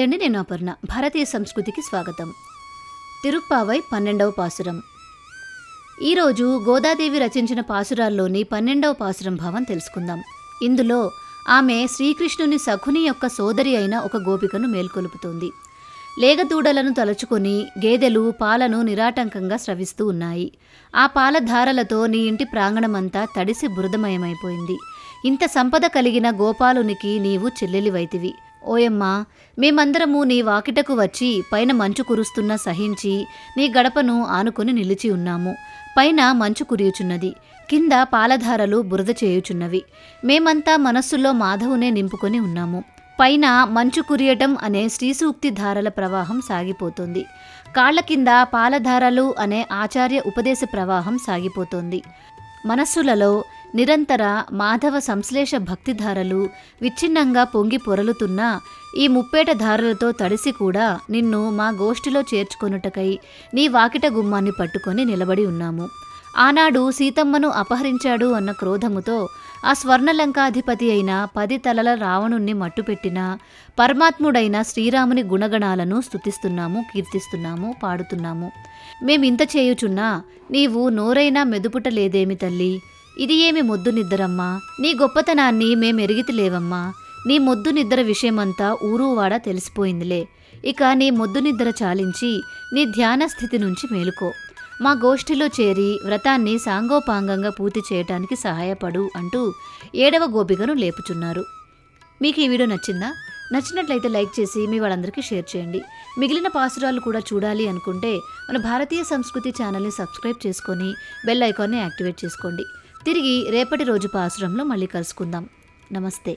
నమస్తే అండి, నేను అపర్ణ. భారతీయ సంస్కృతికి స్వాగతం. తిరుప్పావై 12వ పాసురం. ఈరోజు గోదాదేవి రచించిన పాసురాల్లోని 12వ పాసురం భావం తెలుసుకుందాం. ఇందులో ఆమె శ్రీకృష్ణుని సఖుని యొక్క సోదరి అయిన ఒక గోపికను మేల్కొలుపుతోంది. లేగదూడలను తలుచుకొని గేదెలు పాలను నిరాటంకంగా స్రవిస్తూ ఉన్నాయి. ఆ పాలధారలతో నీ ఇంటి ప్రాంగణమంతా తడిసి బురదమయమైపోయింది. ఇంత సంపద కలిగిన గోపాలునికి నీవు చెల్లెలివైతివి. ఓయమ్మా, మేమందరము నీ వాకిటకు వచ్చి పైన మంచు కురుస్తున్నా సహించి నీ గడపను ఆనుకొని నిలిచి ఉన్నాము. పైన మంచు కురియుచున్నది, కింద పాలధారలు బురద చేయుచున్నవి. మేమంతా మనస్సులో మాధవునే నింపుకొని ఉన్నాము. పైన మంచు కురియటం అనే శ్రీసూక్తి ధారల ప్రవాహం సాగిపోతుంది. కాళ్ల కింద పాలధారలు అనే ఆచార్య ఉపదేశ ప్రవాహం సాగిపోతోంది. మనస్సులలో నిరంతర మాధవ సంశ్లేష భక్తిధారలు విచ్ఛిన్నంగా పొంగి పొరలుతున్న ఈ ముప్పేట ధారలతో తడిసి కూడా నిన్ను మా గోష్ఠిలో చేర్చుకొనుటకై నీ వాకిట గుమ్మాన్ని పట్టుకొని నిలబడి ఉన్నాము. ఆనాడు సీతమ్మను అపహరించాడు అన్న క్రోధముతో ఆ స్వర్ణలంకాధిపతి అయిన 10 తలల రావణుణ్ణి మట్టుపెట్టిన పరమాత్ముడైన శ్రీరాముని గుణగణాలను స్తుతిస్తున్నాము, కీర్తిస్తున్నాము, పాడుతున్నాము. మేమింత చేయుచున్నా నీవు నోరైనా మెదుపుటలేదేమి తల్లి? ఇది ఏమి మొద్దు నిద్దరమ్మా? నీ గొప్పతనాన్ని మేమెరిగితిలేవమ్మా. నీ మొద్దు నిద్ర విషయమంతా ఊరూవాడ తెలిసిపోయిందిలే. ఇక నీ మొద్దు నిద్ర చాలించి నీ ధ్యాన స్థితి నుంచి మేలుకో. మా గోష్ఠిలో చేరి వ్రతాన్ని సాంగోపాంగంగా పూర్తి చేయటానికి సహాయపడు అంటూ 7వ గోపికను లేపుచున్నారు. మీకు ఈ వీడియో నచ్చిందా? నచ్చినట్లయితే లైక్ చేసి మీ వాళ్ళందరికీ షేర్ చేయండి. మిగిలిన పాసురాలు కూడా చూడాలి అనుకుంటే మన భారతీయ సంస్కృతి ఛానల్ని సబ్స్క్రైబ్ చేసుకొని బెల్ ఐకాన్ని యాక్టివేట్ చేసుకోండి. తిరిగి రేపటి రోజు పాసురంలో మళ్ళీ కలుసుకుందాం. నమస్తే.